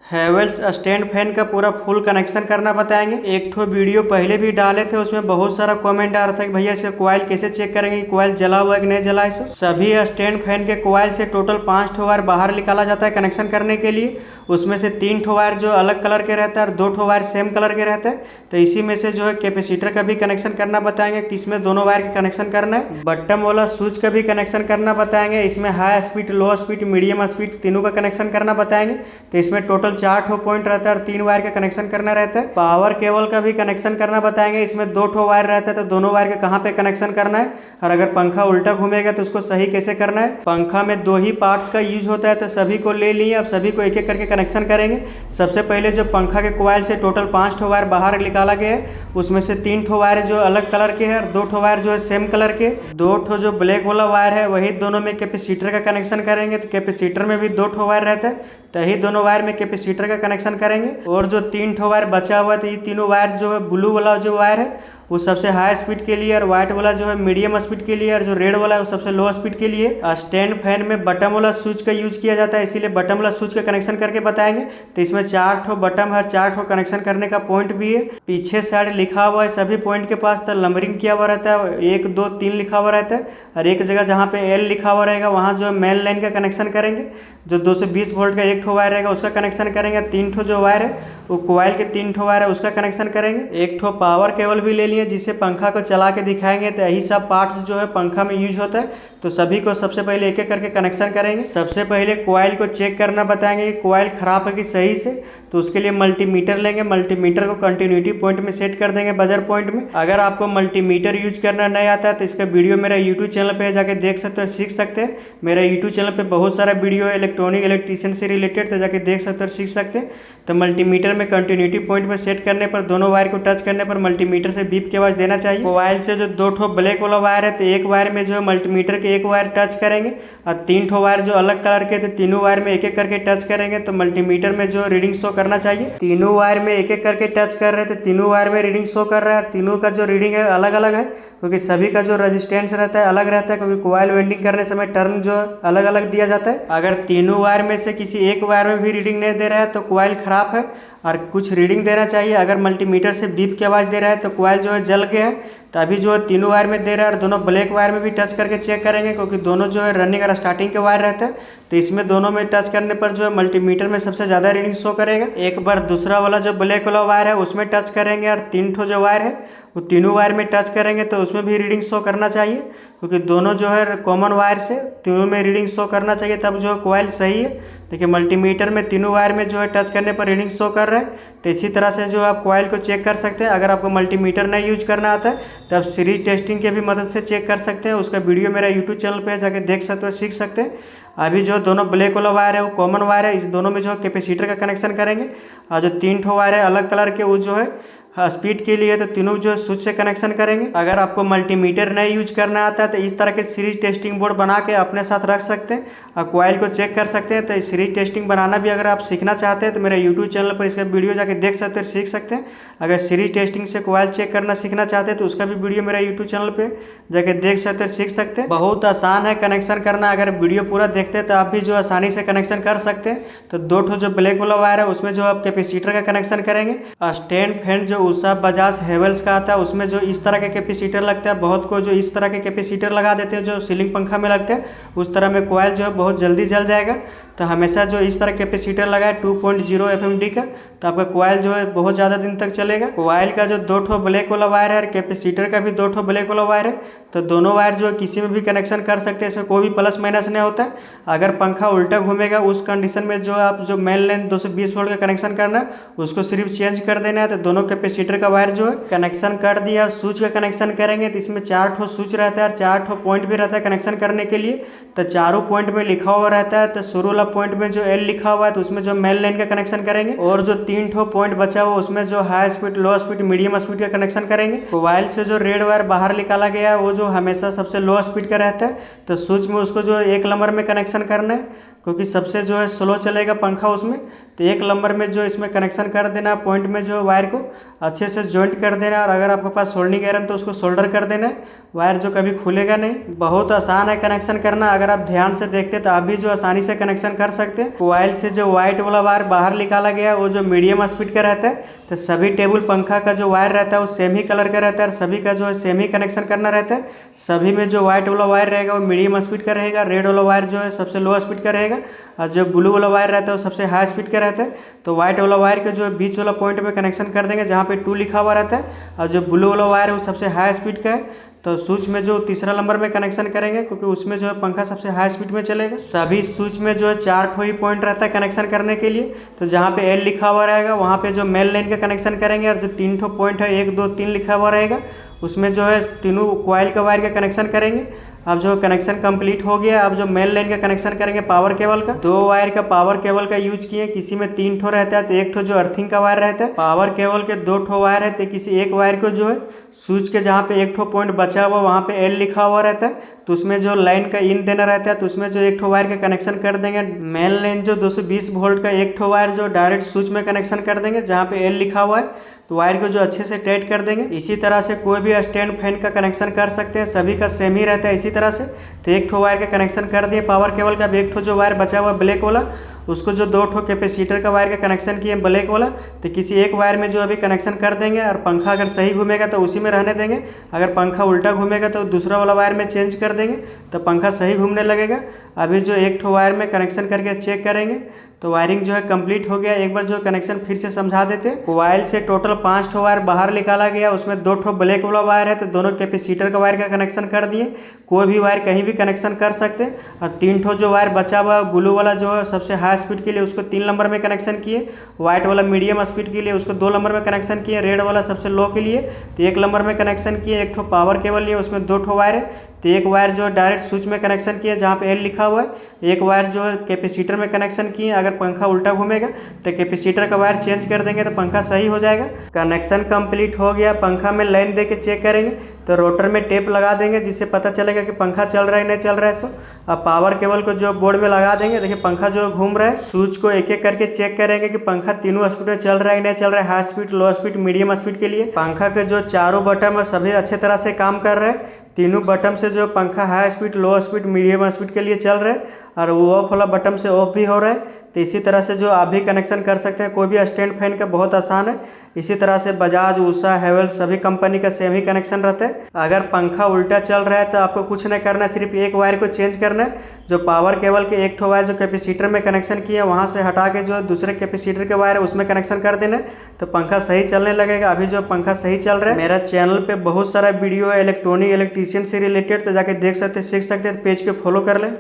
Havells stand fan का पूरा full connection करना बताएंगे। एक ठो वीडियो पहले भी डाले थे, उसमें बहुत सारा कमेंट आ रहा था कि भैया इसका कॉइल कैसे चेक करेंगे, कॉइल जला हुआ है कि नहीं जला है। सभी स्टैंड फैन के कॉइल से टोटल 5 ठो वायर बाहर निकाला जाता है कनेक्शन करने के लिए। उसमें से 3 ठो वायर जो अलग कलर के रहता है और 2 ठो वायर सेम कलर के रहता है। तो इसी में से जो है कैपेसिटर का भी कनेक्शन करना बताएंगे कि इसमें दोनों वायर का कनेक्शन करना है। बटन वाला स्विच का भी कनेक्शन करना बताएंगे। इसमें हाई स्पीड, लो स्पीड, मीडियम स्पीड तीनों का कनेक्शन करना बताएंगे। तो इसमें टोटल 4 ठो पॉइंट रहता है और 3 वायर का कनेक्शन करना रहता है। पावर केबल का भी कनेक्शन करना बताएंगे। इसमें 2 ठो वायर रहता है, तो दोनों वायर के कहाँ पे कनेक्शन करना है और अगर पंखा उल्टा घूमेगा तो उसको सही कैसे करना है। पंखा में 2 ही पार्ट्स का यूज होता है, तो सभी को ले लिए। अब सभी को एक एक करके कनेक्शन करेंगे। सबसे पहले जो पंखा के कॉइल से टोटल 5 ठो वायर बाहर निकाला गया है, उसमें से 3 ठो वायर जो अलग कलर के हैं और 2 ठो वायर जो है सेम कलर के। 2 ठो जो ब्लैक वाला वायर है वही दोनों में कैपेसिटर का कनेक्शन करेंगे। तो कैपेसिटर में भी 2 ठो वायर रहता है, तो यही दोनों वायर में कैपेसिटर का कनेक्शन करेंगे। और जो 3 ठो वायर बचा हुआ है, तो ये तीनों वायर जो है ब्लू वाला जो वायर है वो सबसे हाई स्पीड के लिए, और व्हाइट वाला जो है मीडियम स्पीड के लिए, और जो रेड वाला है वो सबसे लो स्पीड के लिए। स्टैंड फैन में बटन वाला स्विच का यूज किया जाता है, इसीलिए बटन वाला स्विच का कनेक्शन करके बताएंगे। तो इसमें 4 ठो बटन है, 4 ठो कनेक्शन करने का पॉइंट भी है। पीछे साइड लिखा हुआ है सभी पॉइंट के पास, तो नंबरिंग किया हुआ रहता है, 1 2 3 लिखा हुआ रहता है। और एक जगह जहाँ पे एल लिखा हुआ रहेगा वहाँ जो है मेन लाइन का कनेक्शन करेंगे। जो 220 वोल्ट का 1 ठो वायर रहेगा उसका कनेक्शन करेंगे। 3 ठो जो वायर है वो कॉइल के 3 ठो वायर है उसका कनेक्शन करेंगे। 1 ठो पावर केबल भी ले लिए, जिससे पंखा को चला के दिखाएंगे। तो यही सब पार्ट्स जो है पंखा में यूज होता है। तो सभी को सबसे पहले एक एक करके कनेक्शन करेंगे। सबसे पहले कॉइल को चेक करना बताएंगे कि कॉइल खराब है कि सही से। तो उसके लिए मल्टीमीटर लेंगे। मल्टीमीटर को कंटिन्यूटी पॉइंट में सेट कर देंगे, बजर पॉइंट में। अगर आपको मल्टीमीटर यूज करना नहीं आता है तो इसका वीडियो मेरा यूट्यूब चैनल पर जाके देख सकते हो, सीख सकते हैं। मेरा यूट्यूब चैनल पर बहुत सारा वीडियो है इलेक्ट्रॉनिक इलेक्ट्रीशियन से रिलेटेड, तो जाके देख सकते हो, सीख सकते हैं। तो मल्टीमीटर में कंटिन्यूटी पॉइंट पर सेट करने पर, दोनों वायर को टच करने पर मल्टीमीटर से बीप की आवाज़ देना चाहिए। कॉइल से जो 2 ठो ब्लैक वाला वायर है, तो एक वायर में जो है मल्टीमीटर के एक वायर टच करेंगे, और 3 ठो वायर जो अलग कलर के थे तीनों वायर में एक एक करके टच करेंगे। तो मल्टीमीटर में जो रीडिंग शो करना चाहिए, तीनों वायर में एक एक करके टच कर रहे थे, तीनों वायर में रीडिंग शो कर रहा है। तीनों का जो रीडिंग है अलग अलग है, क्योंकि सभी का जो रेजिस्टेंस रहता है अलग रहता है, क्योंकि कॉइल वेंडिंग करने समय टर्न जो अलग अलग दिया जाता है। अगर तीनों वायर में से किसी एक वायर में भी रीडिंग नहीं दे रहा है तो कॉइल खराब है, और कुछ रीडिंग देना चाहिए। अगर मल्टीमीटर से बीप की आवाज़ दे रहा है तो कॉइल जो है जल गया है। तो अभी जो है तीनों वायर में दे रहा है, और दोनों ब्लैक वायर में भी टच करके चेक करेंगे, क्योंकि दोनों जो है रनिंग और स्टार्टिंग के वायर रहते हैं। तो इसमें दोनों में टच करने पर जो है मल्टीमीटर में सबसे ज़्यादा रीडिंग शो करेगा। एक बार दूसरा वाला जो ब्लैक वाला वायर है उसमें टच करेंगे, और 3 ठो जो वायर है वो तीनों वायर में टच करेंगे, तो उसमें भी रीडिंग शो करना चाहिए, क्योंकि दोनों जो है कॉमन वायर से तीनों में रीडिंग शो करना चाहिए, तब जो कॉइल सही है। देखिए मल्टीमीटर में तीनों वायर में जो है टच करने पर रीडिंग शो कर रहा है। तो इसी तरह से जो आप कॉइल को चेक कर सकते हैं। अगर आपको मल्टीमीटर नहीं यूज करना आता है तो आप सीरीज टेस्टिंग की भी मदद से चेक कर सकते हैं। उसका वीडियो मेरा यूट्यूब चैनल पर जाके देख सकते हो, सीख सकते हैं। अभी जो दोनों ब्लैक वाला वायर है वो कॉमन वायर है, इस दोनों में जो है कैपेसिटर का कनेक्शन करेंगे। और जो 3 ठो वायर है अलग कलर के वो जो है स्पीड के लिए, तो तीनों जो है स्विच से कनेक्शन करेंगे। अगर आपको मल्टीमीटर नहीं यूज करना आता है तो इस तरह के सीरीज टेस्टिंग बोर्ड बना के अपने साथ रख सकते हैं और कॉइल को चेक कर सकते हैं। तो सीरीज टेस्टिंग बनाना भी अगर आप सीखना चाहते हैं तो मेरा यूट्यूब चैनल पर इसका वीडियो जाके देख सकते हैं, सीख सकते हैं। अगर सीरीज टेस्टिंग से कॉइल चेक करना सीखना चाहते हैं तो उसका भी वीडियो मेरा यूट्यूब चैनल पर जाके देख सकते हैं, सीख सकते हैं। बहुत आसान है कनेक्शन करना। अगर वीडियो पूरा देखते हैं तो आप भी जो आसानी से कनेक्शन कर सकते हैं। तो 2 ठो जो ब्लैक वाला वायर है उसमें जो आप कैपेसिटर का कनेक्शन करेंगे। स्टैंड फैन जो उषा बजाज हैवेल्स का आता है उसमें जो इस तरह के कैपेसिटर लगता है, बहुत को जो इस तरह के कैपेसिटर लगा देते हैं जो सीलिंग पंखा में लगते हैं, उस तरह में कॉइल जो है बहुत जल्दी जल जाएगा। तो हमेशा जो इस तरह कैपेसिटर लगाए 2.0 FMD का, तो आपका कॉइल जो है बहुत ज़्यादा दिन तक चलेगा। कॉइल का जो 2 ठो ब्लैक वाला वायर है और कैपेसिटर का भी 2 ठो ब्लैक वाला वायर है, तो दोनों वायर जो है किसी में भी कनेक्शन कर सकते हैं, इसमें कोई भी प्लस माइनस नहीं होता है। अगर पंखा उल्टा घूमेगा उस कंडीशन में जो आप जो मेन लाइन 220 वोल्ट का कनेक्शन करना है उसको सिर्फ चेंज कर देना है। तो दोनों कैपेसिटर का वायर जो है कनेक्शन कर दिया। स्विच का कनेक्शन करेंगे तो इसमें 4 ठो स्विच रहता है और 4 ठो पॉइंट भी रहता है कनेक्शन करने के लिए। तो चारों पॉइंट में लिखा हुआ रहता है। तो शुरू वाला पॉइंट में जो एल लिखा हुआ है तो उसमें जो मेन लाइन का कनेक्शन करेंगे, और जो 3 ठो पॉइंट बचा हुआ उसमें जो हाई स्पीड, लो स्पीड, मीडियम स्पीड का कनेक्शन करेंगे। कॉइल से जो रेड वायर बाहर निकाला गया है वो जो हमेशा सबसे लो स्पीड का रहता है। तो स्विच में उसको जो 1 नंबर में कनेक्शन करना है, क्योंकि सबसे जो है स्लो चलेगा पंखा उसमें। तो एक नंबर में जो इसमें कनेक्शन कर देना, पॉइंट में जो वायर को अच्छे से जॉइंट कर देना, और अगर आपके पास सोल्डरिंग आयरन तो उसको सोल्डर कर देना है, वायर जो कभी खुलेगा नहीं। बहुत आसान है कनेक्शन करना, अगर आप ध्यान से देखते तो आप भी जो आसानी से कनेक्शन कर सकते हैं। कॉइल से जो व्हाइट वाला वायर बाहर निकाला गया वो जो मीडियम स्पीड का रहता है, तो सभी टेबल पंखा का जो वायर रहता है वो सेम ही कलर का रहता है, और सभी का जो है सेम ही कनेक्शन करना रहता है। सभी में जो व्हाइट वाला वायर रहेगा वो मीडियम स्पीड का रहेगा, रेड वाला वायर जो है सबसे लो स्पीड का रहेगा, और जो ब्लू वाला वायर रहता है वो सबसे हाई स्पीड का रहता है। तो व्हाइट वाला वायर के जो बीच वाला पॉइंट में कनेक्शन कर देंगे जहाँ पे 2 लिखा हुआ रहता है, और जो ब्लू वाला वायर है वो सबसे हाई स्पीड का है। तो स्विच में जो तीसरा नंबर में कनेक्शन करेंगे, क्योंकि उसमें जो है पंखा सबसे हाई स्पीड में चलेगा। सभी स्विच में जो है 4 ही पॉइंट रहता है कनेक्शन करने के लिए, तो जहाँ पे एल लिखा हुआ रहेगा वहाँ पे जो मेन लाइन का कनेक्शन करेंगे, और जो 3 पॉइंट है 1 2 3 लिखा हुआ रहेगा उसमें जो है तीनों कॉइल का वायर का कनेक्शन करेंगे। अब जो कनेक्शन कंप्लीट हो गया, अब जो मेन लाइन का कनेक्शन करेंगे पावर केबल का। 2 वायर का पावर केबल का यूज किए, किसी में 3 ठो रहता है, तो 1 ठो जो अर्थिंग का वायर रहता है। पावर केबल के 2 ठो वायर है, तो किसी एक वायर को जो है स्विच के जहाँ पे 1 ठो पॉइंट बचा हुआ वहाँ पे एल लिखा हुआ रहता है, तो उसमें जो लाइन का इन देना रहता है, तो उसमें जो 1 ठो वायर का कनेक्शन कर देंगे। मेन लाइन जो 220 वोल्ट का 1 ठो वायर जो डायरेक्ट स्विच में कनेक्शन कर देंगे जहाँ पे एल लिखा हुआ है, तो वायर को जो अच्छे से टाइट कर देंगे। इसी तरह से कोई भी स्टैंड फैन का कनेक्शन कर सकते हैं, सभी का सेम ही रहता है इसी तरह से। तो 1 ठो वायर का कनेक्शन कर दिए पावर केबल का, 1 ठो जो वायर बचा हुआ ब्लैक वाला उसको जो 2 ठो कैपेसिटर का वायर का कनेक्शन किए ब्लैक वाला, तो किसी एक वायर में जो अभी कनेक्शन कर देंगे। और पंखा अगर सही घूमेगा तो उसी में रहने देंगे, अगर पंखा उल्टा घूमेगा तो दूसरा वाला वायर में चेंज कर देंगे, तो पंखा सही घूमने लगेगा। अभी जो 1 ठो वायर में कनेक्शन करके चेक करेंगे, तो वायरिंग जो है कंप्लीट हो गया। एक बार जो कनेक्शन फिर से समझा देते हैं। कॉइल से टोटल 5 ठो वायर बाहर निकाला गया, उसमें 2 ठो ब्लैक वाला वायर है, तो दोनों कैपेसिटर का वायर का कनेक्शन कर दिए। कोई भी वायर कहीं भी कनेक्शन कर सकते हैं। और 3 ठो जो वायर बचा हुआ ब्लू वाला जो है सबसे हाई स्पीड के लिए उसको 3 नंबर में कनेक्शन किए, व्हाइट वाला मीडियम स्पीड के लिए उसको 2 नंबर में कनेक्शन किए, रेड वाला सबसे लो के लिए तो 1 नंबर में कनेक्शन किए। 1 ठो पावर केबल लिए, उसमें 2 ठो वायर है, तो एक वायर जो है डायरेक्ट स्विच में कनेक्शन किए जहाँ पे एल लिखा हुआ है, एक वायर जो है कैपेसिटर में कनेक्शन किए। अगर पंखा उल्टा घूमेगा तो कैपेसिटर का वायर चेंज कर देंगे तो पंखा सही हो जाएगा। कनेक्शन कंप्लीट हो गया। पंखा में लाइन दे के चेक करेंगे, तो रोटर में टेप लगा देंगे जिससे पता चलेगा कि पंखा चल रहा है नहीं चल रहा है। सो अब पावर केबल को जो बोर्ड में लगा देंगे, देखिए पंखा जो घूम रहा है। स्विच को एक एक करके चेक करेंगे कि पंखा तीनों स्पीड में चल रहा है नहीं चल रहा है, हाई स्पीड, लो स्पीड, मीडियम स्पीड के लिए। पंखा के जो चारों बटन है सभी अच्छे तरह से काम कर रहे हैं। तीनों बटन से जो पंखा हाई स्पीड, लो स्पीड, मीडियम स्पीड के लिए चल रहा है, और वो ऑफ वाला बटन से ऑफ भी हो रहा है। तो इसी तरह से जो आप भी कनेक्शन कर सकते हैं कोई भी स्टैंड फैन का, बहुत आसान है। इसी तरह से बजाज, उषा, हेवेल्स सभी कंपनी का सेम ही कनेक्शन रहता है। अगर पंखा उल्टा चल रहा है तो आपको कुछ नहीं करना है, सिर्फ एक वायर को चेंज करना है। जो पावर केबल के 1 ठो वायर जो कैपेसिटर में कनेक्शन किए वहाँ से हटा के जो दूसरे कैपेसिटर के वायर है उसमें कनेक्शन कर देना है, तो पंखा सही चलने लगेगा। अभी जो पंखा सही चल रहा है। मेरा चैनल पे बहुत सारा वीडियो है इलेक्ट्रॉनिक, इलेक्ट्रीशियन से रिलेटेड, तो जाके देख सकते, सीख सकते हैं। पेज के फॉलो कर लें।